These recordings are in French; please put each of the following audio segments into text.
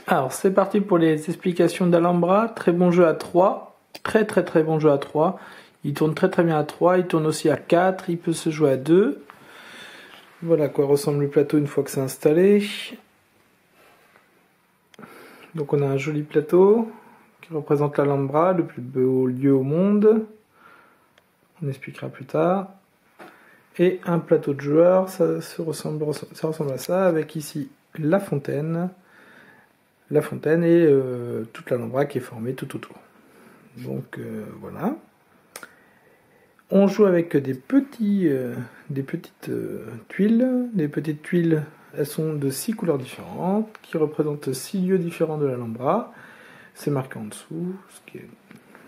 Alors c'est parti pour les explications d'Alhambra. Très bon jeu à 3. Très bon jeu à 3. Il tourne très bien à 3. Il tourne aussi à 4. Il peut se jouer à 2. Voilà à quoi ressemble le plateau une fois que c'est installé. Donc on a un joli plateau qui représente l'Alhambra, le plus beau lieu au monde. On expliquera plus tard. Et un plateau de joueurs, ça ressemble à ça, avec ici la fontaine et toute l'Alhambra qui est formée tout autour. Donc voilà. On joue avec des petites tuiles. Les petites tuiles, elles sont de 6 couleurs différentes, qui représentent 6 lieux différents de l'Alhambra. C'est marqué en dessous.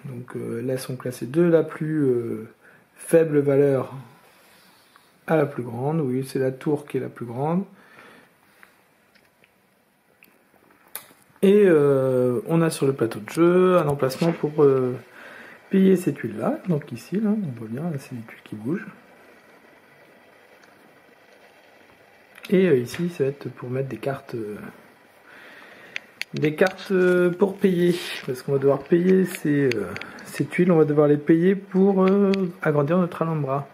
Donc là, elles sont classées de la plus faible valeur à la plus grande. Oui, c'est la tour qui est la plus grande. Et on a sur le plateau de jeu un emplacement pour payer ces tuiles-là. Donc ici, là, on voit bien, c'est des tuiles qui bougent. Et ici, ça va être pour mettre des cartes pour payer. Parce qu'on va devoir payer ces tuiles, on va devoir les payer pour agrandir notre Alhambra.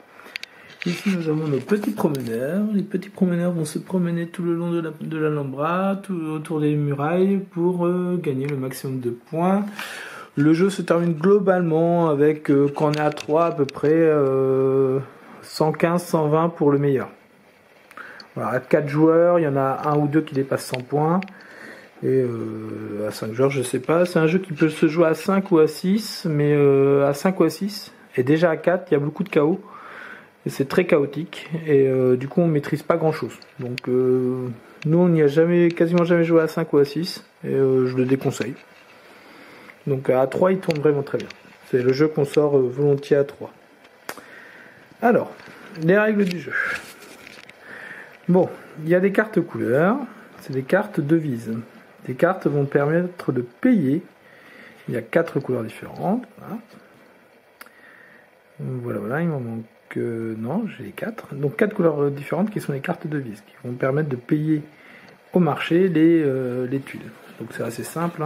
Ici, nous avons nos petits promeneurs. Les petits promeneurs vont se promener tout le long de l'Alhambra, tout autour des murailles, pour gagner le maximum de points. Le jeu se termine globalement avec, quand on est à 3, à peu près 115-120 pour le meilleur. Voilà, à 4 joueurs, il y en a un ou deux qui dépassent 100 points. Et à 5 joueurs, je sais pas. C'est un jeu qui peut se jouer à 5 ou à 6, mais à 5 ou à 6, et déjà à 4, il y a beaucoup de chaos. Et c'est très chaotique, et du coup on maîtrise pas grand chose. Donc nous on n'y a quasiment jamais joué à 5 ou à 6, et je le déconseille. Donc à 3 il tourne vraiment très bien. C'est le jeu qu'on sort volontiers à 3. Alors, les règles du jeu. Bon, il y a des cartes couleurs, c'est des cartes devises. Des cartes vont permettre de payer. Il y a 4 couleurs différentes. Voilà, il m'en manque. Non, j'ai les 4. Donc 4 couleurs différentes qui sont les cartes devises, qui vont permettre de payer au marché les tuiles. Donc c'est assez simple.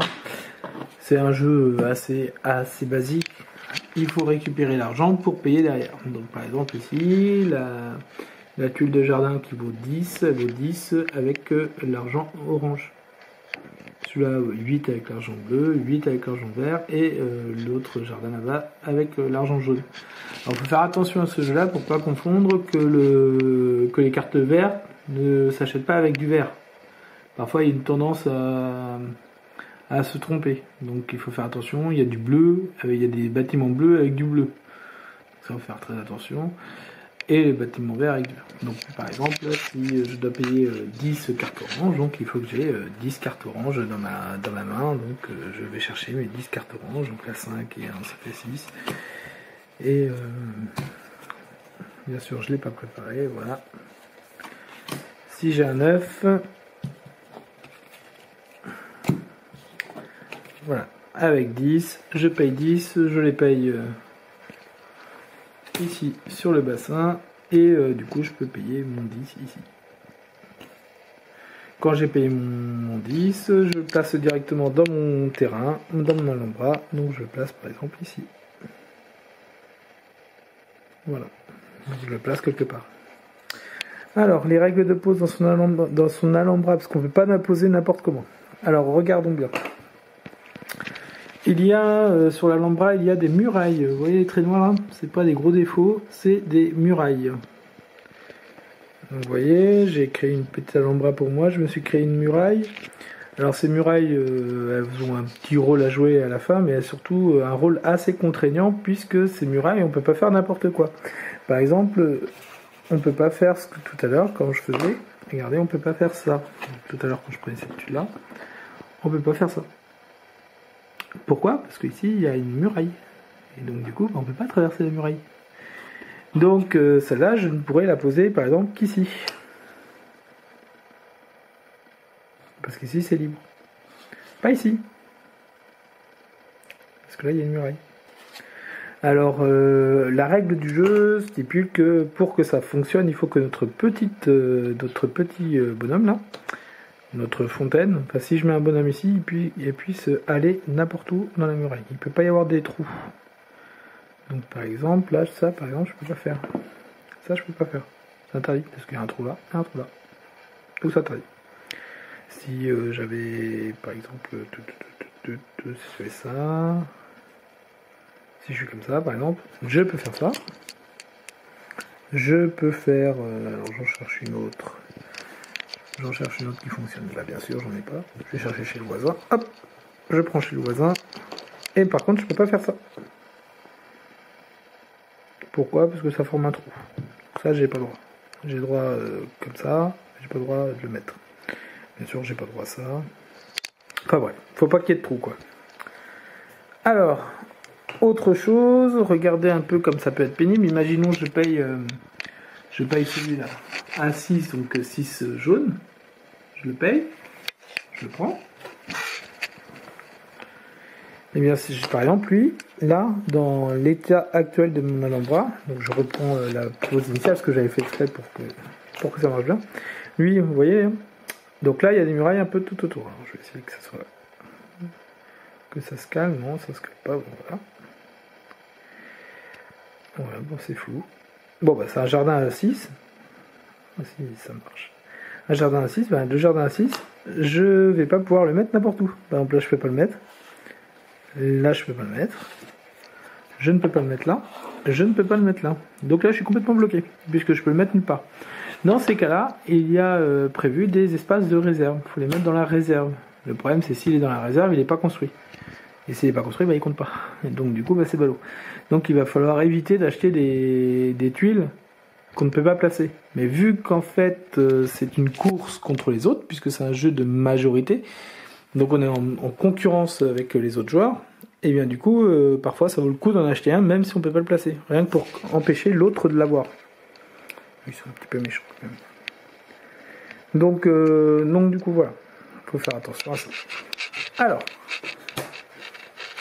C'est un jeu assez basique. Il faut récupérer l'argent pour payer derrière. Donc par exemple ici, la tuile de jardin qui vaut 10, elle vaut 10 avec l'argent orange. Celui-là 8 avec l'argent bleu, 8 avec l'argent vert, et l'autre jardin là-bas avec l'argent jaune. Alors il faut faire attention à ce jeu-là pour ne pas confondre que les cartes vertes ne s'achètent pas avec du vert. Parfois il y a une tendance à se tromper. Donc il faut faire attention, il y a du bleu, il y a des bâtiments bleus avec du bleu. Ça, il faut faire très attention. Et les bâtiments verts avec du vert. Donc par exemple, si je dois payer 10 cartes oranges, donc il faut que j'ai 10 cartes oranges dans la main. Donc je vais chercher mes 10 cartes oranges, donc là 5 et 1, ça fait 6. Et bien sûr, je ne l'ai pas préparé, voilà. Si j'ai un 9, voilà, avec 10, je paye 10, je les paye ici sur le bassin, et du coup je peux payer mon 10 ici. Quand j'ai payé mon 10, je le place directement dans mon terrain, dans mon Alhambra, donc je le place par exemple ici. Voilà, je le place quelque part. Alors, les règles de pose dans son Alhambra, parce qu'on ne peut pas la poser n'importe comment. Alors, regardons bien. Il y a, sur l'Alhambra, il y a des murailles. Vous voyez les traits noirs là? C'est pas des gros défauts, c'est des murailles. Donc, vous voyez, j'ai créé une petite Alhambra pour moi, je me suis créé une muraille. Alors ces murailles, elles ont un petit rôle à jouer à la fin, mais elles ont surtout un rôle assez contraignant, puisque ces murailles, on peut pas faire n'importe quoi. Par exemple, on peut pas faire ce que tout à l'heure, quand je faisais, regardez, on peut pas faire ça. Tout à l'heure, quand je prenais cette tuile-là, on peut pas faire ça. Pourquoi? Parce qu'ici, il y a une muraille. Et donc du coup, on peut pas traverser la muraille. Donc celle-là, je ne pourrais la poser, par exemple, qu'ici. Parce qu'ici c'est libre. Pas ici. Parce que là il y a une muraille. Alors la règle du jeu stipule que pour que ça fonctionne, il faut que notre petit bonhomme là, notre fontaine, enfin si je mets un bonhomme ici, il puisse aller n'importe où dans la muraille. Il ne peut pas y avoir des trous. Donc par exemple, là, ça par exemple, je peux pas faire. Ça, je peux pas faire. C'est interdit, parce qu'il y a un trou là, et un trou là. Donc c'est interdit. Si j'avais, par exemple, si je fais ça, si je suis comme ça, par exemple, je peux faire ça. Je peux faire, alors j'en cherche une autre. J'en cherche une autre qui fonctionne. Là, bien sûr, j'en ai pas. Je vais chercher chez le voisin. Hop, je prends chez le voisin. Et par contre, je peux pas faire ça. Pourquoi? Parce que ça forme un trou. Ça, j'ai pas le droit. J'ai le droit comme ça. J'ai pas le droit de le mettre. Bien sûr, j'ai pas le droit à ça. Enfin bref, faut pas qu'il y ait de trou, quoi. Alors, autre chose, regardez un peu comme ça peut être pénible. Imaginons je paye celui-là à 6, donc 6 jaune. Je le paye, je le prends. Et bien, si par exemple, lui, là, dans l'état actuel de mon Alhambra, donc je reprends la pose initiale, parce que j'avais fait exprès pour que ça marche bien. Lui, vous voyez, hein, donc là, il y a des murailles un peu tout autour. Alors, je vais essayer que ça soit... que ça se calme. Non, ça se calme pas. Bon, voilà. Voilà, bon, c'est flou. Bon, bah, c'est un jardin à 6. Ah, si, ça marche. Un jardin à 6, ben, le jardin à 6, je vais pas pouvoir le mettre n'importe où. Par exemple, là, je peux pas le mettre. Là, je peux pas le mettre. Je ne peux pas le mettre là. Je ne peux pas le mettre là. Donc là, je suis complètement bloqué, puisque je peux le mettre nulle part. Dans ces cas-là, il y a prévu des espaces de réserve. Il faut les mettre dans la réserve. Le problème, c'est s'il est dans la réserve, il n'est pas construit. Et s'il n'est pas construit, bah, il compte pas. Et donc du coup, bah, c'est ballot. Donc il va falloir éviter d'acheter des tuiles qu'on ne peut pas placer. Mais vu qu'en fait, c'est une course contre les autres, puisque c'est un jeu de majorité, donc on est en concurrence avec les autres joueurs, et bien du coup, parfois ça vaut le coup d'en acheter un, même si on ne peut pas le placer. Rien que pour empêcher l'autre de l'avoir. Ils sont un petit peu méchants quand même. Donc du coup, voilà. Il faut faire attention à ça. Alors,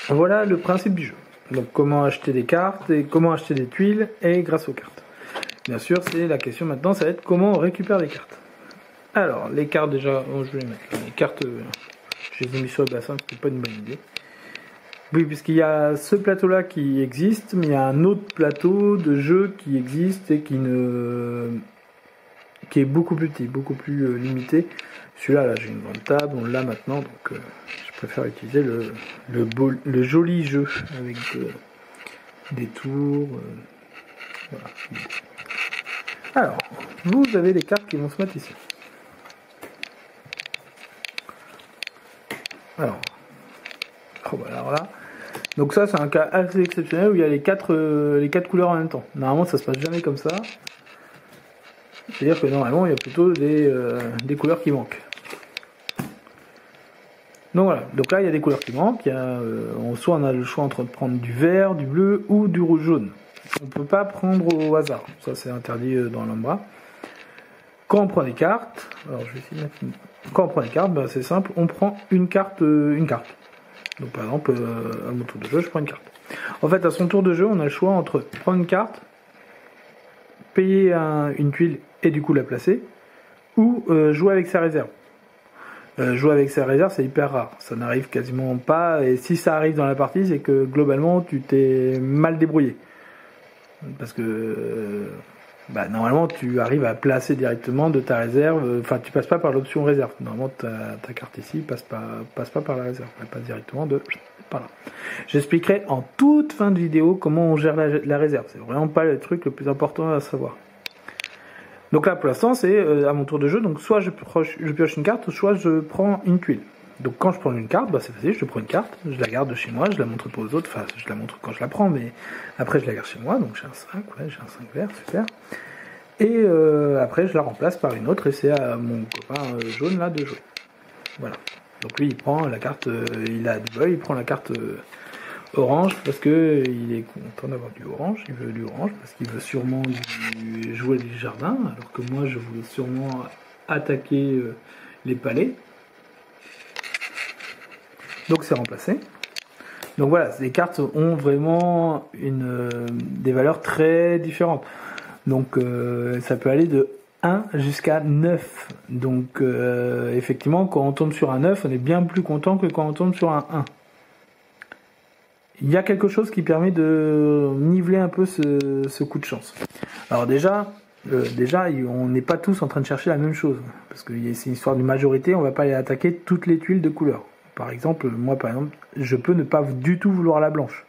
voilà le principe du jeu. Donc comment acheter des cartes et comment acheter des tuiles et grâce aux cartes. Bien sûr, c'est la question maintenant, ça va être comment on récupère des cartes. Alors, les cartes déjà, je vais les mettre. Les cartes, je les ai mis sur le bassin, c'était pas une bonne idée. Oui, puisqu'il y a ce plateau-là qui existe, mais il y a un autre plateau de jeu qui existe et qui est beaucoup plus petit, beaucoup plus limité. Celui-là, là, j'ai une grande table, on l'a maintenant, donc je préfère utiliser le joli jeu avec des tours. Voilà. Alors, vous avez des cartes qui vont se mettre ici. Alors, alors là. Donc ça, c'est un cas assez exceptionnel où il y a les quatre couleurs en même temps. Normalement, ça se passe jamais comme ça. C'est-à-dire que normalement, il y a plutôt des couleurs qui manquent. Donc voilà, donc là il y a des couleurs qui manquent. Soit on a le choix entre prendre du vert, du bleu ou du rouge-jaune. On ne peut pas prendre au hasard. Ça c'est interdit dans l'Alhambra. Quand on prend des cartes, alors je vais essayer de mettre quand on prend des cartes, ben, c'est simple, on prend une carte. Donc par exemple, à mon tour de jeu, je prends une carte. En fait, à son tour de jeu, on a le choix entre prendre une carte, payer une tuile et du coup la placer, ou jouer avec sa réserve. Jouer avec sa réserve, c'est hyper rare. Ça n'arrive quasiment pas. Et si ça arrive dans la partie, c'est que globalement, tu t'es mal débrouillé. Parce que normalement, tu arrives à placer directement de ta réserve. Enfin, tu passes pas par l'option réserve. Normalement, ta carte ici passe pas par la réserve. Elle passe directement par là. J'expliquerai en toute fin de vidéo comment on gère la réserve. C'est vraiment pas le truc le plus important à savoir. Donc là, pour l'instant, c'est à mon tour de jeu. Donc soit je pioche une carte, soit je prends une tuile. Donc quand je prends une carte, c'est facile, je prends une carte, je la garde chez moi, je la montre pas aux autres, enfin je la montre quand je la prends, mais après je la garde chez moi, donc j'ai un 5, ouais, j'ai un 5 vert, super. Et après je la remplace par une autre, et c'est à mon copain jaune là de jouer. Voilà. Donc lui il prend la carte, il a du bol, il prend la carte orange parce que il est content d'avoir du orange, il veut du orange parce qu'il veut sûrement jouer du jardin, alors que moi je voulais sûrement attaquer les palais. Donc c'est remplacé. Donc voilà, les cartes ont vraiment des valeurs très différentes. Donc ça peut aller de 1 jusqu'à 9. Donc effectivement, quand on tombe sur un 9, on est bien plus content que quand on tombe sur un 1. Il y a quelque chose qui permet de niveler un peu ce coup de chance. Alors déjà, on n'est pas tous en train de chercher la même chose. Parce que c'est une histoire de majorité, on ne va pas aller attaquer toutes les tuiles de couleur. Par exemple, moi je peux ne pas du tout vouloir la blanche.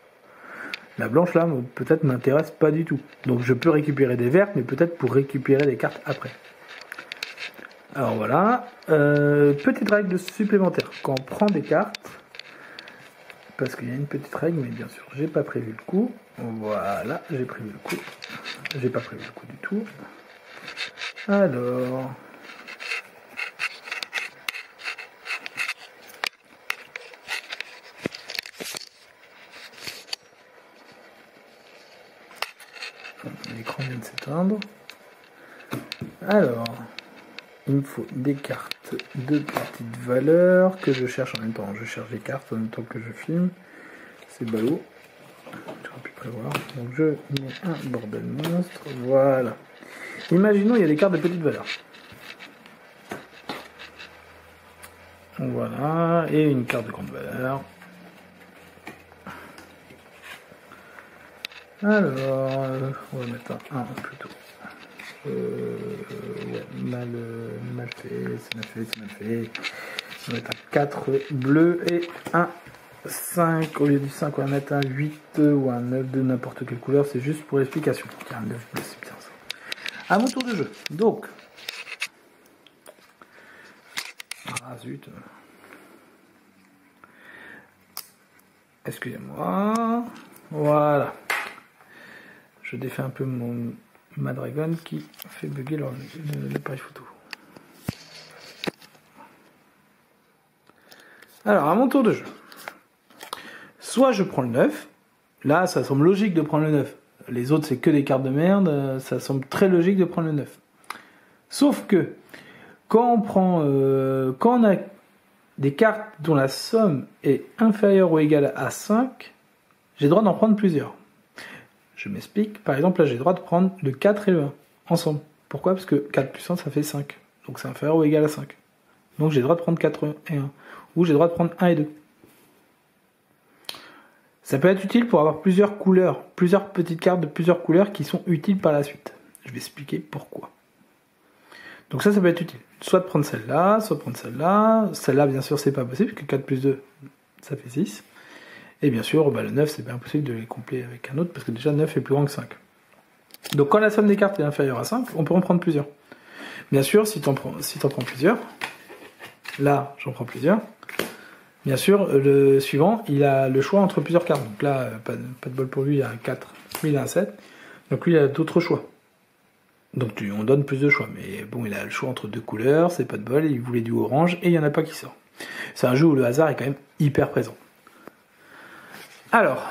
La blanche là, peut-être m'intéresse pas du tout. Donc je peux récupérer des vertes, mais peut-être pour récupérer des cartes après. Alors voilà. Petite règle supplémentaire. Quand on prend des cartes, parce qu'il y a une petite règle, mais bien sûr, j'ai pas prévu le coup. Voilà, j'ai prévu le coup. J'ai pas prévu le coup du tout. Alors... l'écran vient de s'éteindre. Alors, il me faut des cartes de petite valeur que je cherche en même temps. Je cherche des cartes en même temps que je filme. C'est ballot. J'aurais pu prévoir. Donc je mets un bordel monstre. Voilà. Imaginons il y a des cartes de petite valeur. Voilà. Et une carte de grande valeur. Alors, on va mettre un 1 plutôt. Ouais, mal fait, c'est mal fait. On va mettre un 4 bleu et un 5. Au lieu du 5, on va mettre un 8 ou un 9 de n'importe quelle couleur. C'est juste pour l'explication. Un 9 bleu, c'est bien ça. À mon tour de jeu. Donc. Ah zut. Excusez-moi. Voilà. Je défais un peu ma dragon qui fait bugger l'appareil photo. Alors, à mon tour de jeu. Soit je prends le 9. Là, ça semble logique de prendre le 9. Les autres, c'est que des cartes de merde. Ça semble très logique de prendre le 9. Sauf que, quand on a des cartes dont la somme est inférieure ou égale à 5, j'ai le droit d'en prendre plusieurs. Je m'explique. Par exemple, là, j'ai le droit de prendre le 4 et le 1 ensemble. Pourquoi ? Parce que 4 plus 1, ça fait 5. Donc c'est inférieur ou égal à 5. Donc j'ai le droit de prendre 4 et 1. Ou j'ai le droit de prendre 1 et 2. Ça peut être utile pour avoir plusieurs couleurs, plusieurs petites cartes de plusieurs couleurs qui sont utiles par la suite. Je vais expliquer pourquoi. Donc ça peut être utile. Soit de prendre celle-là, soit de prendre celle-là. Celle-là, bien sûr, c'est pas possible, parce que 4 plus 2, ça fait 6. Et bien sûr, le 9, c'est bien possible de les coupler avec un autre, parce que déjà 9 est plus grand que 5. Donc quand la somme des cartes est inférieure à 5, on peut en prendre plusieurs. Bien sûr, si tu en prends plusieurs, là, j'en prends plusieurs. Bien sûr, le suivant, il a le choix entre plusieurs cartes. Donc là, pas de bol pour lui, il a un 4, lui il a un 7. Donc lui, il a d'autres choix. Donc on donne plus de choix. Mais bon, il a le choix entre deux couleurs, c'est pas de bol, il voulait du orange, et il n'y en a pas qui sort. C'est un jeu où le hasard est quand même hyper présent. Alors,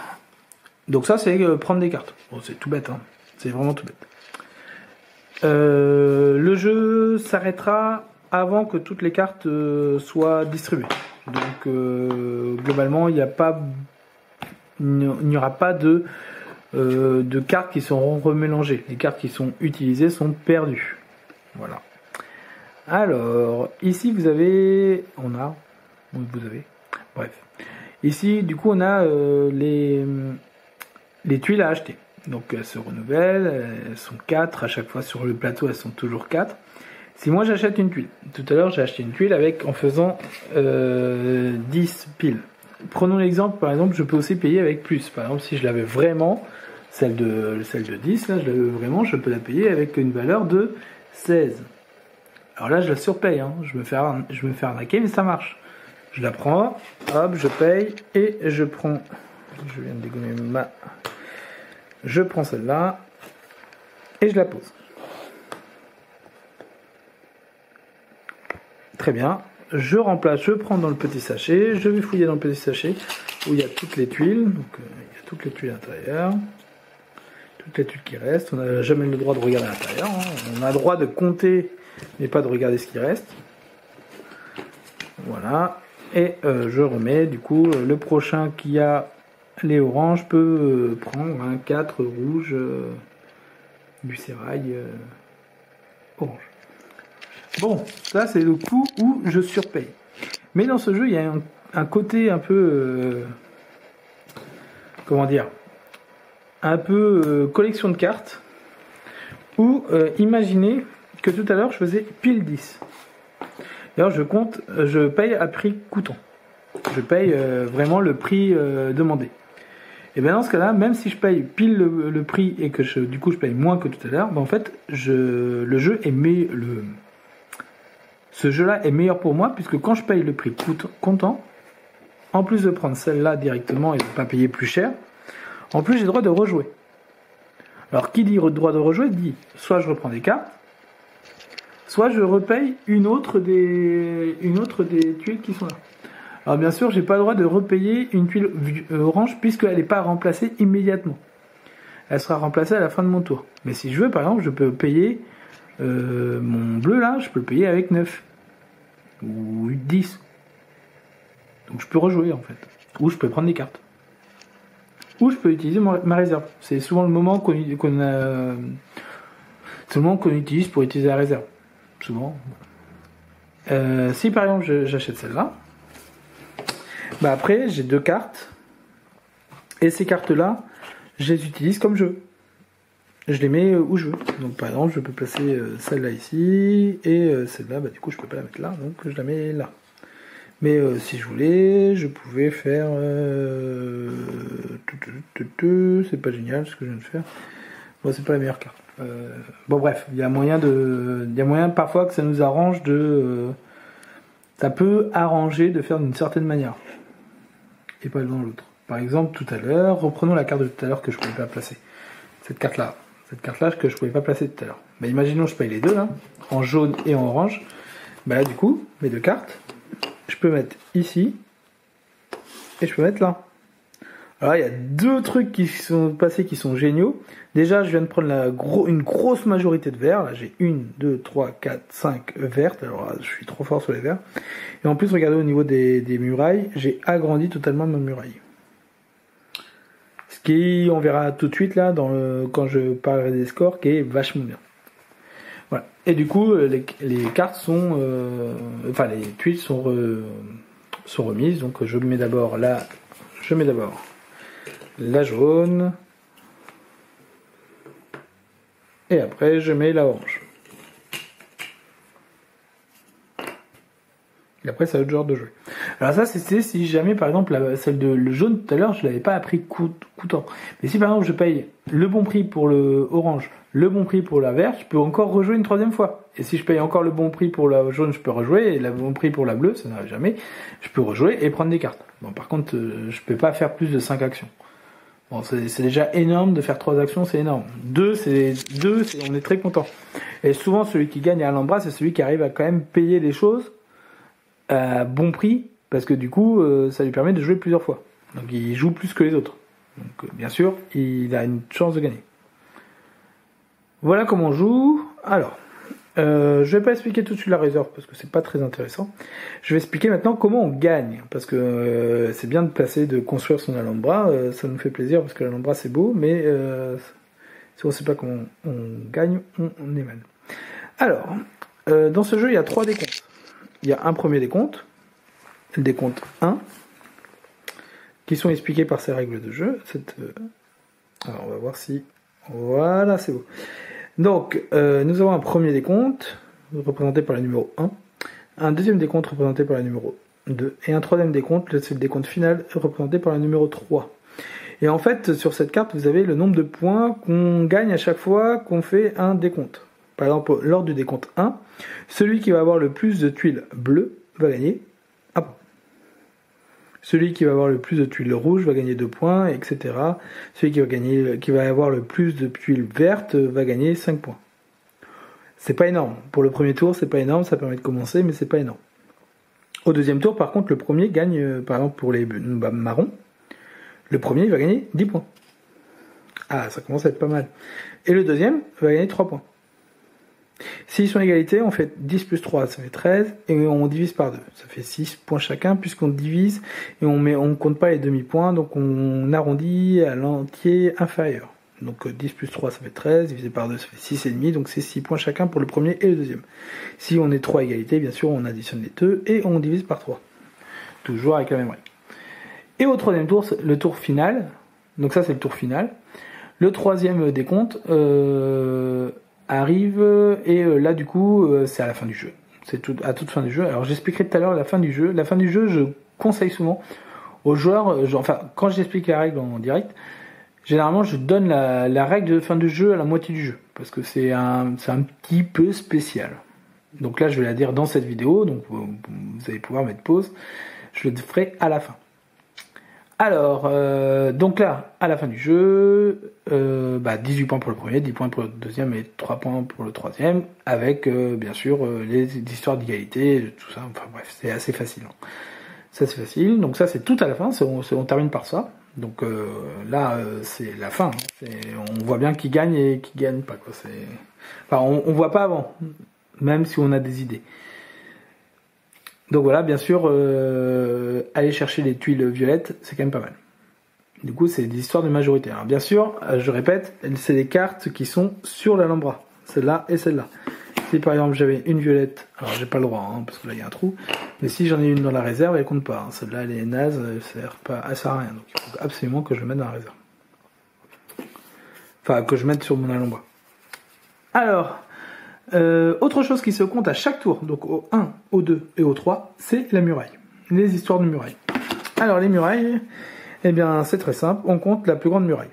donc ça c'est prendre des cartes. Bon, c'est tout bête, hein. C'est vraiment tout bête. Le jeu s'arrêtera avant que toutes les cartes soient distribuées. Donc globalement, il n'y aura pas de cartes qui seront remélangées. Les cartes qui sont utilisées sont perdues. Voilà. Alors, ici bref. Ici, du coup, on a les tuiles à acheter. Donc, elles se renouvellent, elles sont 4. À chaque fois sur le plateau, elles sont toujours 4. Si moi, j'achète une tuile. Tout à l'heure, j'ai acheté une tuile en faisant 10 piles. Prenons l'exemple, par exemple, je peux aussi payer avec plus. Par exemple, si je l'avais vraiment, celle de 10, là, je peux la payer avec une valeur de 16. Alors là, je la surpaye. Hein. Je me fais arnaquer, mais ça marche. Je la prends, hop, je paye, et je prends... Je viens de dégommer je prends celle-là, et je la pose. Très bien. Je remplace, je prends dans le petit sachet, je vais fouiller dans le petit sachet, où il y a toutes les tuiles. Donc, il y a toutes les tuiles à l'intérieur. Toutes les tuiles qui restent. On n'a jamais le droit de regarder à l'intérieur. Hein. On a le droit de compter, mais pas de regarder ce qui reste. Voilà. Et je remets, du coup, le prochain qui a les oranges peut prendre un 4 rouge du sérail orange. Bon, ça c'est le coup où je surpaye. Mais dans ce jeu, il y a un côté un peu... comment dire, un peu collection de cartes, où imaginez que tout à l'heure je faisais pile 10. D'ailleurs je paye à prix coûtant. Je paye vraiment le prix demandé. Et bien dans ce cas-là, même si je paye pile le prix et que du coup je paye moins que tout à l'heure, ben en fait le jeu est ce jeu-là est meilleur pour moi, puisque quand je paye le prix comptant, en plus de prendre celle-là directement et de ne pas payer plus cher, en plus j'ai le droit de rejouer. Alors qui dit droit de rejouer dit soit je reprends des cartes, soit je repaye une autre des tuiles qui sont là. Alors bien sûr j'ai pas le droit de repayer une tuile orange puisqu'elle n'est pas remplacée immédiatement. Elle sera remplacée à la fin de mon tour. Mais si je veux par exemple je peux payer mon bleu là, je peux le payer avec 9 ou 10. Donc je peux rejouer en fait. Ou je peux prendre des cartes. Ou je peux utiliser ma réserve. C'est souvent le moment qu'on utilise pour utiliser la réserve. Souvent. Si par exemple j'achète celle-là, bah après j'ai 2 cartes. Et ces cartes-là, je les utilise comme je veux. Je les mets où je veux. Donc par exemple, je peux placer celle-là ici. Et celle-là, bah du coup je peux pas la mettre là. Donc je la mets là. Mais si je voulais, je pouvais faire... c'est pas génial ce que je viens de faire. Bon, c'est pas la meilleure carte. Bon bref, il y a moyen parfois que ça nous arrange ça peut arranger de faire d'une certaine manière. Et pas dans l'autre. Par exemple, tout à l'heure, reprenons la carte de tout à l'heure que je pouvais pas placer. Cette carte-là. Cette carte-là que je pouvais pas placer tout à l'heure. Mais imaginons je paye les deux là, en jaune et en orange. Bah là du coup, mes 2 cartes, je peux mettre ici et je peux mettre là. Alors il y a 2 trucs qui sont passés qui sont géniaux. Déjà je viens de prendre une grosse majorité de verts. Là j'ai 1, 2, 3, 4, 5 vertes. Alors là, je suis trop fort sur les verts. Et en plus regardez au niveau des murailles, j'ai agrandi totalement ma muraille. Ce qui, on verra tout de suite là quand je parlerai des scores, qui est vachement bien. Voilà. Et du coup, les cartes sont, les tuiles sont remises. Donc, je mets d'abord la jaune, et après je mets la orange. Et après, c'est l'autre genre de jeu. Alors ça, c'est si jamais, par exemple, celle de le jaune tout à l'heure, je l'avais pas à prix coûtant. Mais si par exemple, je paye le bon prix pour le orange, le bon prix pour la verte, je peux encore rejouer une 3e fois. Et si je paye encore le bon prix pour la jaune, je peux rejouer, et le bon prix pour la bleue, ça n'arrive jamais, je peux rejouer et prendre des cartes. Bon, par contre, je peux pas faire plus de 5 actions. Bon, c'est déjà énorme de faire 3 actions, c'est énorme. 2, on est très content. Et souvent, celui qui gagne à l'Alhambra, c'est celui qui arrive à quand même payer les choses à bon prix, parce que du coup ça lui permet de jouer plusieurs fois. Donc il joue plus que les autres. Donc bien sûr, il a une chance de gagner. Voilà comment on joue. Alors, je vais pas expliquer tout de suite la réserve parce que c'est pas très intéressant. Je vais expliquer maintenant comment on gagne, parce que c'est bien de construire son Alhambra, ça nous fait plaisir parce que l'Alhambra c'est beau, mais si on sait pas comment on gagne, on est mal. Alors, dans ce jeu il y a 3 décomptes. Il y a un premier décompte, le décompte 1, qui sont expliqués par ces règles de jeu. Alors on va voir si... Voilà, c'est beau. Donc, nous avons un premier décompte, représenté par le numéro 1, un deuxième décompte représenté par le numéro 2, et un troisième décompte, c'est le décompte final, représenté par le numéro 3. Et en fait, sur cette carte, vous avez le nombre de points qu'on gagne à chaque fois qu'on fait un décompte. Par exemple, lors du décompte 1, celui qui va avoir le plus de tuiles bleues va gagner 1 point. Celui qui va avoir le plus de tuiles rouges va gagner 2 points, etc. Celui qui va avoir le plus de tuiles vertes va gagner 5 points. C'est pas énorme. Pour le premier tour, c'est pas énorme, ça permet de commencer, mais c'est pas énorme. Au deuxième tour, par contre, le premier gagne, par exemple pour les marrons, le premier va gagner 10 points. Ah, ça commence à être pas mal. Et le deuxième va gagner 3 points. S'ils sont égalité, on fait 10 plus 3, ça fait 13, et on divise par 2. Ça fait 6 points chacun, puisqu'on divise, et on compte pas les demi-points, donc on arrondit à l'entier inférieur. Donc 10 plus 3 ça fait 13, divisé par 2 ça fait 6,5, donc c'est 6 points chacun pour le premier et le deuxième. Si on est 3 égalités, bien sûr on additionne les deux et on divise par 3. Toujours avec la même règle. Et au troisième tour, le tour final, donc ça c'est le tour final, le troisième décompte arrive et là du coup c'est à la fin du jeu. C'est à toute fin du jeu. Alors j'expliquerai tout à l'heure la fin du jeu. La fin du jeu, je conseille souvent aux joueurs, enfin quand j'explique la règle en direct, généralement je donne la règle de fin du jeu à la moitié du jeu, parce que c'est un petit peu spécial. Donc là je vais la dire dans cette vidéo, donc vous allez pouvoir mettre pause, je le ferai à la fin. Alors, donc là, à la fin du jeu, 18 points pour le premier, 10 points pour le deuxième et 3 points pour le troisième, avec bien sûr les histoires d'égalité, tout ça, enfin bref, c'est assez facile. Ça c'est facile, donc ça c'est tout à la fin, on termine par ça. Donc là, c'est la fin, on voit bien qui gagne et qui gagne pas, quoi. Enfin, on voit pas avant, même si on a des idées. Donc voilà, bien sûr, aller chercher les tuiles violettes, c'est quand même pas mal. Du coup, c'est des histoires de majorité. Alors bien sûr, je répète, c'est des cartes qui sont sur l'Alhambra, celle-là et celle-là. Si par exemple j'avais une violette, alors j'ai pas le droit, parce que là il y a un trou, mais si j'en ai une dans la réserve, elle compte pas. Celle-là, elle est naze, elle sert à rien. Donc il faut absolument que je le mette dans la réserve. Enfin, que je mette sur mon Alhambra. Alors... autre chose qui se compte à chaque tour, donc au 1, au 2 et au 3, c'est la muraille. Les histoires de murailles. Alors les murailles, eh bien c'est très simple, on compte la plus grande muraille.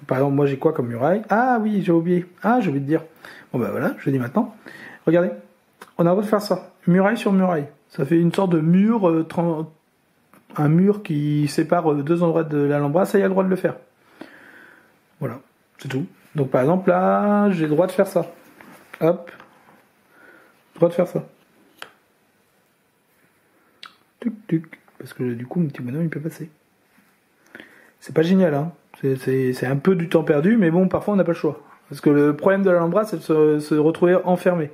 Par exemple, moi j'ai quoi comme muraille? Ah oui, j'ai oublié. Ah, j'ai oublié de dire. Bon ben voilà, je le dis maintenant. Regardez, on a le droit de faire ça. Muraille sur muraille. Ça fait une sorte de mur, un mur qui sépare deux endroits de l'Alhambra, ça y a le droit de le faire. Voilà, c'est tout. Donc par exemple là, j'ai le droit de faire ça. Hop, droit de faire ça. Tuc tuc, parce que du coup mon petit bonhomme il peut passer. C'est pas génial, hein. C'est un peu du temps perdu, mais bon, parfois on n'a pas le choix. Parce que le problème de l'Alhambra, c'est de se retrouver enfermé.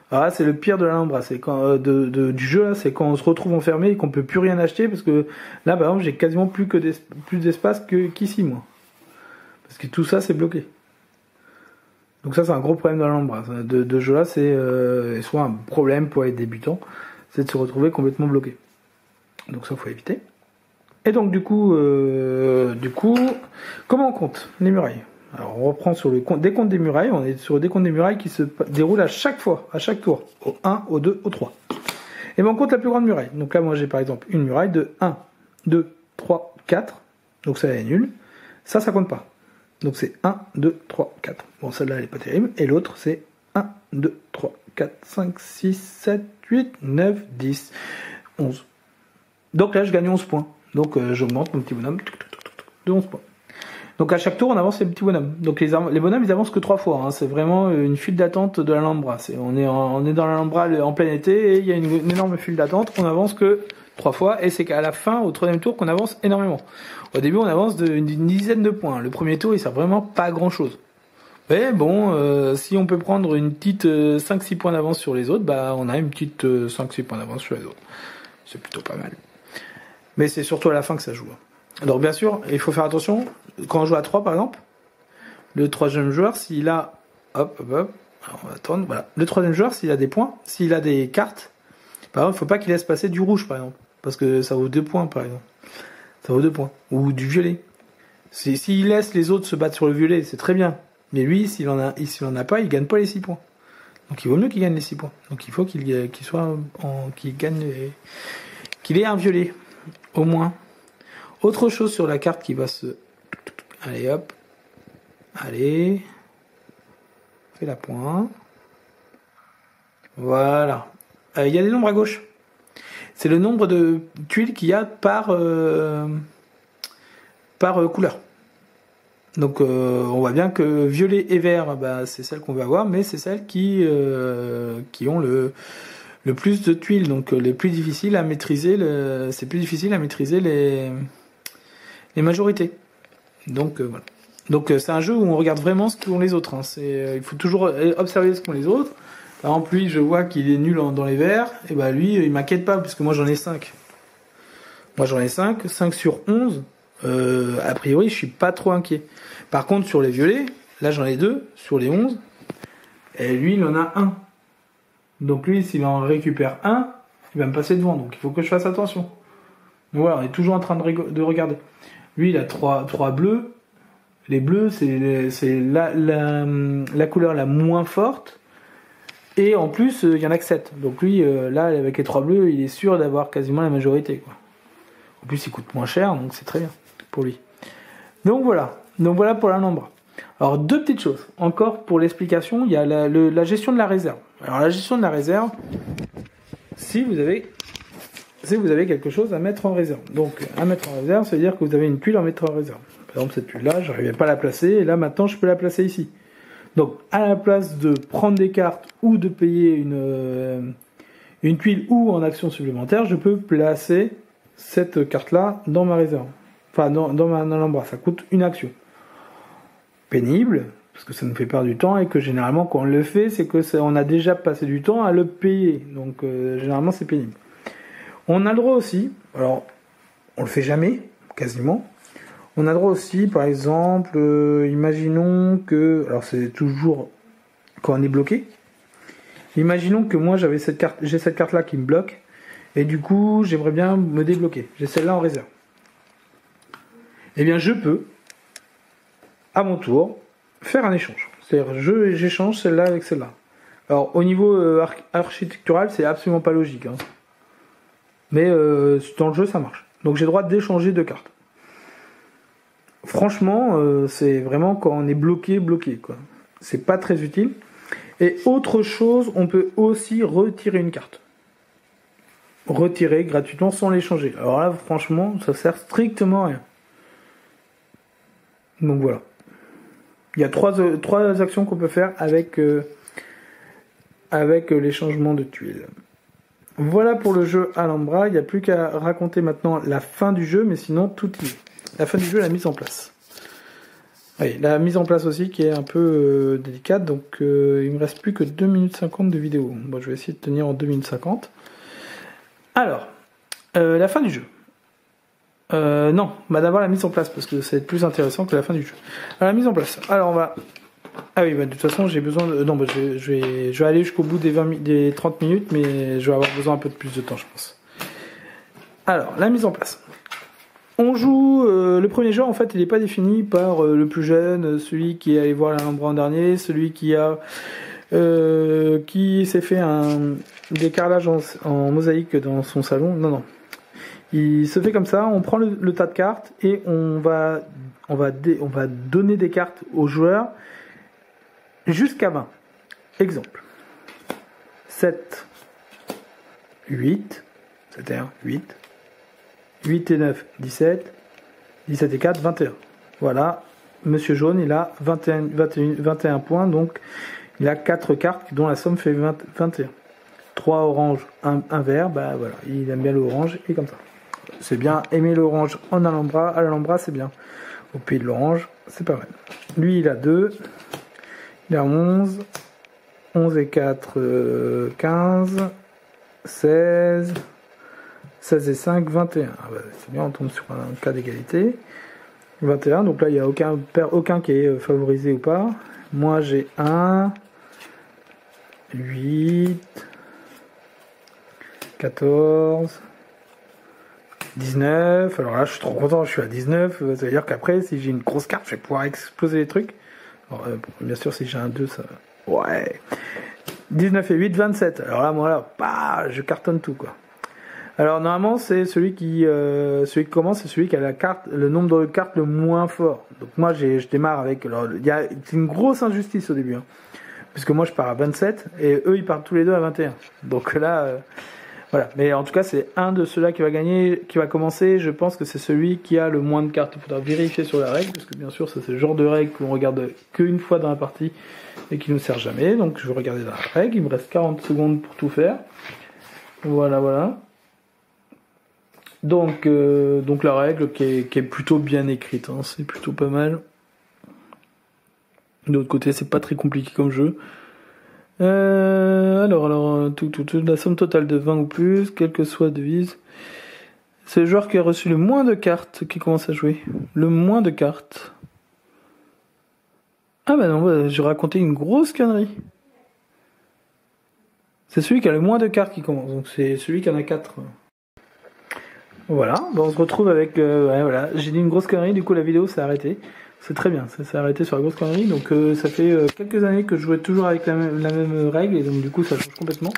Alors là, c'est le pire de l'Alhambra, c'est quand du jeu là, c'est quand on se retrouve enfermé et qu'on peut plus rien acheter, parce que là, par exemple, j'ai quasiment plus d'espace qu'ici, moi. Parce que tout ça, c'est bloqué. Donc ça c'est un gros problème dans l'Alhambra. De jeu là, c'est soit un problème pour les débutants, c'est de se retrouver complètement bloqué. Donc ça faut éviter. Et donc du coup, comment on compte les murailles? Alors on reprend sur le décompte des murailles, on est sur le décompte des murailles qui se déroule à chaque fois, à chaque tour, au 1, au 2, au 3. Et ben on compte la plus grande muraille. Donc là moi j'ai par exemple une muraille de 1, 2, 3, 4, donc ça est nul. Ça compte pas. Donc c'est 1, 2, 3, 4. Bon, celle-là, elle est pas terrible. Et l'autre, c'est 1, 2, 3, 4, 5, 6, 7, 8, 9, 10, 11. Donc là, je gagne 11 points. Donc j'augmente mon petit bonhomme de 11 points. Donc à chaque tour, on avance les petits bonhommes. Donc les bonhommes, ils avancent que 3 fois. Hein. C'est vraiment une file d'attente de l'Alhambra. On est dans l'Alhambra en plein été et il y a une énorme file d'attente. On avance que 3 fois et c'est qu'à la fin, au troisième tour, qu'on avance énormément. Au début, on avance d'une dizaine de points. Le premier tour, il sert vraiment pas à grand chose. Mais bon, si on peut prendre une petite 5-6 points d'avance sur les autres, bah on a une petite 5-6 points d'avance sur les autres. C'est plutôt pas mal. Mais c'est surtout à la fin que ça joue. Alors bien sûr, il faut faire attention, quand on joue à 3 par exemple, le troisième joueur, s'il a... Hop, alors on va attendre, voilà. Le troisième joueur, s'il a des points, s'il a des cartes, par exemple, il ne faut pas qu'il laisse passer du rouge par exemple, parce que ça vaut 2 points par exemple. Ça vaut 2 points. Ou du violet. S'il laisse les autres se battre sur le violet, c'est très bien. Mais lui, s'il en a pas, il gagne pas les 6 points. Donc il vaut mieux qu'il gagne les 6 points. Donc il faut qu'il ait un violet. Au moins. Autre chose sur la carte qui va se... Allez hop. Allez. Fais la pointe. Voilà. Il y a des nombres à gauche. C'est le nombre de tuiles qu'il y a par couleur. Donc on voit bien que violet et vert, bah, c'est celles qu'on veut avoir, mais c'est celles qui ont le plus de tuiles, donc les plus difficiles à maîtriser. C'est plus difficile à maîtriser les majorités. Donc voilà. Donc c'est un jeu où on regarde vraiment ce qu'ont les autres. Hein. Il faut toujours observer ce qu'ont les autres. Par exemple, lui, je vois qu'il est nul dans les verts, et bah lui, il m'inquiète pas, puisque moi j'en ai 5. Moi j'en ai 5 sur 11. A priori, je suis pas trop inquiet. Par contre, sur les violets, là j'en ai 2, sur les 11, et lui il en a 1. Donc lui, s'il en récupère 1, il va me passer devant, donc il faut que je fasse attention. Donc voilà, on est toujours en train de regarder. Lui, il a 3 bleus. Les bleus, c'est la couleur la moins forte. Et en plus, il y en a que 7. Donc lui, là, avec les 3 bleus, il est sûr d'avoir quasiment la majorité, quoi. En plus, il coûte moins cher, donc c'est très bien pour lui. Donc voilà pour l'Alhambra. Alors, 2 petites choses. Encore pour l'explication, il y a la gestion de la réserve. Alors, la gestion de la réserve, si vous avez quelque chose à mettre en réserve. Donc, à mettre en réserve, ça veut dire que vous avez une tuile à mettre en réserve. Par exemple, cette tuile-là, je n'arrivais pas à la placer, et là, maintenant, je peux la placer ici. Donc, à la place de prendre des cartes ou de payer une tuile ou en action supplémentaire, je peux placer cette carte-là dans ma réserve. Enfin, dans ma Alhambra. Ça coûte une action. Pénible, parce que ça nous fait perdre du temps, et que généralement, quand on le fait, c'est que on a déjà passé du temps à le payer. Donc, généralement, c'est pénible. On a le droit aussi, alors, on le fait jamais, quasiment. On a le droit aussi, par exemple, imaginons que, alors c'est toujours quand on est bloqué. Imaginons que moi j'ai cette carte-là qui me bloque, et du coup j'aimerais bien me débloquer. J'ai celle-là en réserve. Eh bien je peux, à mon tour, faire un échange. C'est-à-dire j'échange celle-là avec celle-là. Alors au niveau architectural, c'est absolument pas logique, hein. Mais dans le jeu ça marche. Donc j'ai le droit d'échanger 2 cartes. Franchement, c'est vraiment quand on est bloqué, quoi. C'est pas très utile. Et autre chose, on peut aussi retirer une carte. Retirer gratuitement sans l'échanger. Alors là, franchement, ça sert strictement à rien. Donc voilà. Il y a 3 actions qu'on peut faire avec les changements de tuiles. Voilà pour le jeu Alhambra. Il n'y a plus qu'à raconter maintenant la fin du jeu, mais sinon tout y est. La fin du jeu, la mise en place. Oui, la mise en place aussi qui est un peu délicate, donc il me reste plus que 2 minutes 50 de vidéo. Bon, je vais essayer de tenir en 2 minutes 50. Alors, la fin du jeu. Non, d'abord la mise en place, parce que c'est plus intéressant que la fin du jeu. Alors, la mise en place. Alors, on va... Ah oui, de toute façon, j'ai besoin de... Non, je vais aller jusqu'au bout des 30 minutes, mais je vais avoir besoin un peu de plus de temps, je pense. Alors, la mise en place. On joue le premier joueur, en fait, il n'est pas défini par le plus jeune, celui qui est allé voir l'Alhambra en dernier, celui qui s'est fait des carrelages en mosaïque dans son salon. Non. Il se fait comme ça, on prend le tas de cartes et on va donner des cartes aux joueurs jusqu'à 20. Exemple. 7, 8, c'est-à-dire 8. 8 et 9, 17. 17 et 4, 21. Voilà. Monsieur Jaune, il a 21 points. Donc, il a 4 cartes dont la somme fait 21. 3 oranges, 1 vert. Bah voilà. Il aime bien l'orange et comme ça. C'est bien. Aimer l'orange en Alhambra. À l'Alhambra, c'est bien. Au pays de l'orange, c'est pas mal. Lui, il a 2. Il a 11. 11 et 4, 15. 16. 16 et 5, 21. Ah bah, c'est bien, on tombe sur un cas d'égalité. 21, donc là, il n'y a aucun qui est favorisé ou pas. Moi, j'ai 1, 8, 14, 19. Alors là, je suis trop content, je suis à 19. Ça veut dire qu'après, si j'ai une grosse carte, je vais pouvoir exploser les trucs. Alors, bien sûr, si j'ai un 2, ça... Ouais. 19 et 8, 27. Alors là, moi, là, je cartonne tout, quoi. Alors normalement c'est celui qui commence, c'est celui qui a le nombre de cartes le moins fort. Donc moi je démarre avec, c'est une grosse injustice au début, hein, puisque moi je pars à 27 et eux ils partent tous les deux à 21. Donc là voilà. Mais en tout cas c'est un de ceux-là qui va gagner, qui va commencer. Je pense que c'est celui qui a le moins de cartes. Il faudra vérifier sur la règle, parce que bien sûr ça c'est le genre de règle qu'on regarde qu'une fois dans la partie et qui nous sert jamais. Donc je vais regarder dans la règle. Il me reste 40 secondes pour tout faire. Voilà. Donc la règle qui est plutôt bien écrite, hein, c'est plutôt pas mal. De l'autre côté, c'est pas très compliqué comme jeu. Alors, la somme totale de 20 ou plus, quelle que soit devise. C'est le joueur qui a reçu le moins de cartes qui commence à jouer. Le moins de cartes. Ah bah non, j'ai raconté une grosse connerie. C'est celui qui a le moins de cartes qui commence, donc c'est celui qui en a 4. Voilà, bon, on se retrouve avec... ouais, voilà, j'ai dit une grosse connerie, du coup la vidéo s'est arrêtée. C'est très bien, ça s'est arrêté sur la grosse connerie, donc ça fait quelques années que je jouais toujours avec la même règle, et donc du coup ça change complètement.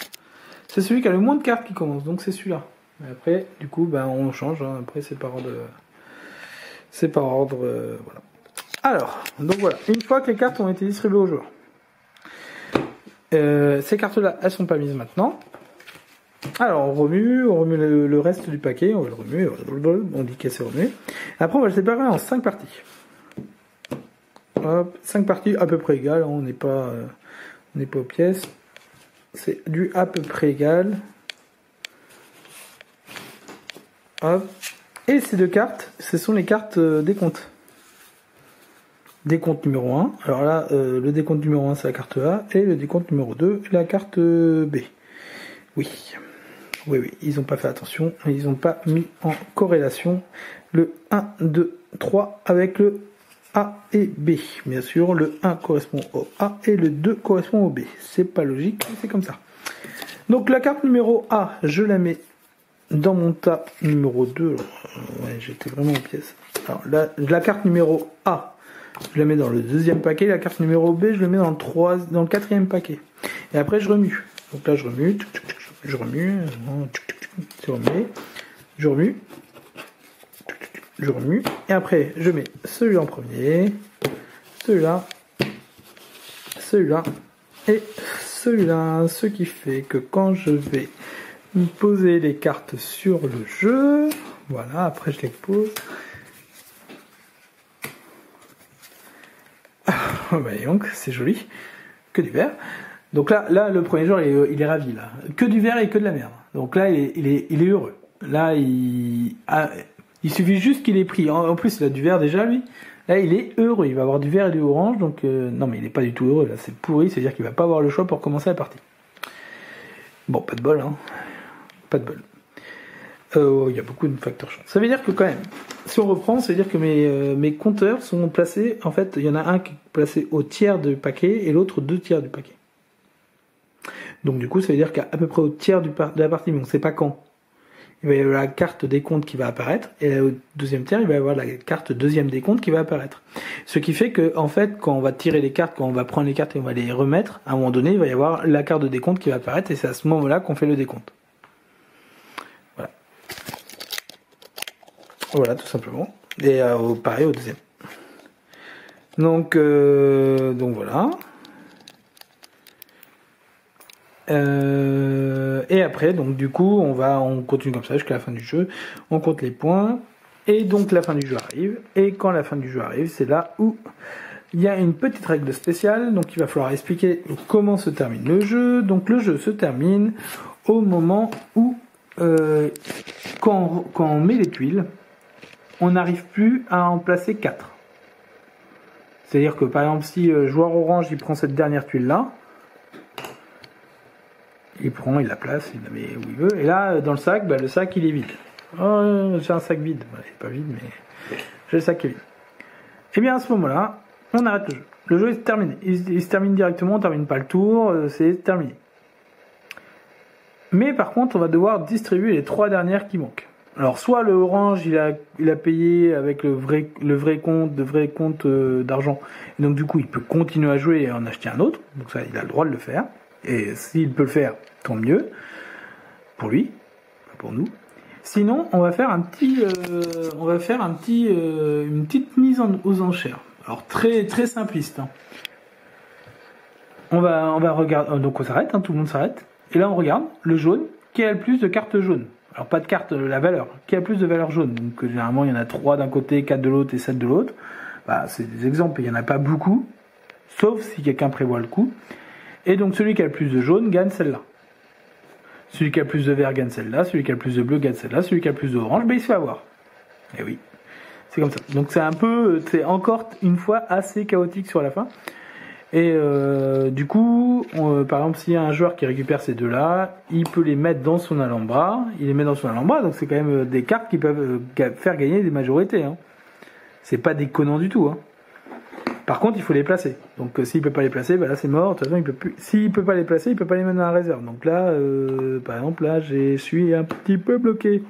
C'est celui qui a le moins de cartes qui commence, donc c'est celui-là. Et après, du coup, bah, on change, hein. Après c'est par ordre... C'est par ordre, voilà. Alors, donc voilà, une fois que les cartes ont été distribuées aux joueurs, ces cartes-là, elles sont pas mises maintenant. Alors, on remue le reste du paquet, on va le remuer, on dit qu'elle s'est remuée. Après, on va le séparer en 5 parties. Hop, 5 parties à peu près égales, on n'est pas aux pièces. C'est du à peu près égal. Hop. Et ces deux cartes, ce sont les cartes décompte. Décompte numéro 1. Alors là, le décompte numéro 1, c'est la carte A, et le décompte numéro 2, la carte B. Oui. Oui, ils n'ont pas fait attention, ils n'ont pas mis en corrélation le 1, 2, 3 avec le A et B. Bien sûr, le 1 correspond au A et le 2 correspond au B. C'est pas logique, c'est comme ça. Donc la carte numéro A, je la mets dans mon tas numéro 2. Ouais, j'étais vraiment en pièce. Alors la carte numéro A, je la mets dans le deuxième paquet. La carte numéro B, je la mets dans le quatrième paquet. Et après, je remue. Donc là, je remue. Je remue. Je remue. Je remue. Et après, je mets celui-là en premier. Celui-là. Celui-là. Et celui-là. Ce qui fait que quand je vais poser les cartes sur le jeu, voilà, après je les pose. Oh bah donc, c'est joli. Que du vert. Donc là, le premier joueur, il est ravi, là. Que du vert et que de la merde. Donc là, il est heureux. Là, il suffit juste qu'il ait pris. En plus, il a du vert déjà, lui. Là, il est heureux. Il va avoir du vert et du orange. Donc, non, mais il n'est pas du tout heureux. Là, c'est pourri. C'est-à-dire qu'il va pas avoir le choix pour commencer la partie. Bon, pas de bol, hein. Pas de bol. Il y a beaucoup de facteurs chance. Ça veut dire que quand même, si on reprend, ça veut dire que mes compteurs sont placés, en fait, il y en a un qui est placé au tiers du paquet et l'autre au 2 tiers du paquet. Donc du coup, ça veut dire qu'à peu près au tiers de la partie, mais on ne sait pas quand, il va y avoir la carte décompte qui va apparaître, et au deuxième tiers, il va y avoir la carte deuxième décompte qui va apparaître. Ce qui fait que, en fait, quand on va tirer les cartes, quand on va prendre les cartes et on va les remettre, à un moment donné, il va y avoir la carte de décompte qui va apparaître, et c'est à ce moment-là qu'on fait le décompte. Voilà. Voilà, tout simplement. Et pareil au deuxième. Donc voilà. Et après, donc du coup, on continue comme ça jusqu'à la fin du jeu. On compte les points. Et donc la fin du jeu arrive. Et quand la fin du jeu arrive, c'est là où il y a une petite règle spéciale. Donc il va falloir expliquer comment se termine le jeu. Donc le jeu se termine au moment où, quand on met les tuiles, on n'arrive plus à en placer 4. C'est-à-dire que par exemple, si joueur orange il prend cette dernière tuile là, il la place, il la met où il veut, et là dans le sac, le sac il est vide. Oh, j'ai un sac vide. Il n'est pas vide, mais j'ai le sac qui est vide. Et bien à ce moment-là, on arrête le jeu. Le jeu est terminé. Il se termine directement, on ne termine pas le tour, c'est terminé. Mais par contre, on va devoir distribuer les 3 dernières qui manquent. Alors soit le orange il a payé avec le vrai compte d'argent, et donc du coup il peut continuer à jouer et en acheter un autre, donc ça il a le droit de le faire, et s'il peut le faire, tant mieux pour lui, pour nous. Sinon on va faire une petite mise aux enchères. Alors très très simpliste. Hein. On va regarder, donc on s'arrête, hein, tout le monde s'arrête, et là on regarde le jaune qui a le plus de cartes jaunes. Alors pas de carte, la valeur, qui a plus de valeur jaune. Donc généralement il y en a 3 d'un côté, 4 de l'autre et 7 de l'autre. C'est des exemples, il n'y en a pas beaucoup, sauf si quelqu'un prévoit le coup. Et donc celui qui a le plus de jaune gagne celle-là. Celui qui a le plus de vert gagne celle-là, celui qui a le plus de bleu gagne celle-là, celui qui a le plus d'orange, il se fait avoir. Et oui, c'est comme ça. Donc c'est encore une fois assez chaotique sur la fin. Et du coup, par exemple, s'il y a un joueur qui récupère ces deux-là, il peut les mettre dans son alhambra. Il les met dans son alhambra, donc c'est quand même des cartes qui peuvent faire gagner des majorités. Hein. C'est pas déconnant du tout. Hein. Par contre, il faut les placer. Donc s'il peut pas les placer, bah là c'est mort. De toute façon, il peut plus. S'il peut pas les placer, il peut pas les mettre dans la réserve. Donc là, par exemple, là, je suis un petit peu bloqué.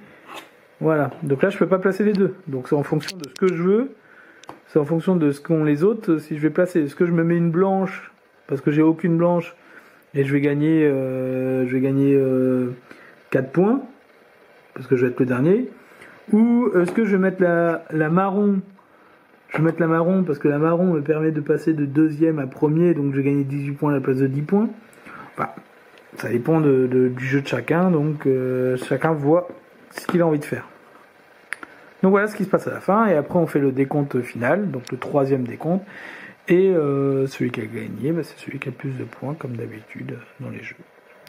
Voilà. Donc là, je peux pas placer les deux. Donc c'est en fonction de ce que je veux. C'est en fonction de ce qu'ont les autres. Si je vais placer, est-ce que je me mets une blanche parce que j'ai aucune blanche et je vais gagner 4 points parce que je vais être le dernier. Ou est-ce que je vais mettre la marron? Je vais mettre la marron parce que la marron me permet de passer de deuxième à premier, donc je vais gagner 18 points à la place de 10 points. Enfin, ça dépend du jeu de chacun, donc chacun voit ce qu'il a envie de faire. Donc voilà ce qui se passe à la fin, et après on fait le décompte final, donc le 3e décompte, et celui qui a gagné, bah, c'est celui qui a le plus de points, comme d'habitude dans les jeux.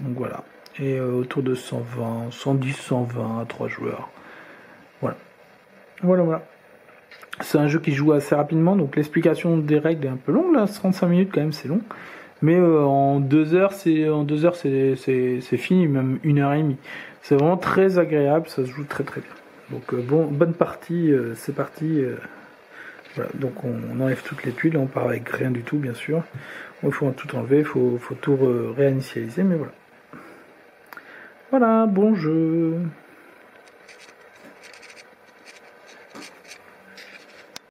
Donc voilà, et autour de 120, 110, 120 à 3 joueurs. Voilà. Voilà. C'est un jeu qui joue assez rapidement, donc l'explication des règles est un peu longue, là, 35 minutes quand même, c'est long. Mais en 2 heures, c'est fini, même 1h30. C'est vraiment très agréable, ça se joue très très bien. Donc bonne partie, c'est parti. Voilà, donc on enlève toutes les tuiles, on part avec rien du tout, bien sûr. Il faut tout enlever, il faut tout réinitialiser, mais voilà. Voilà, bon jeu.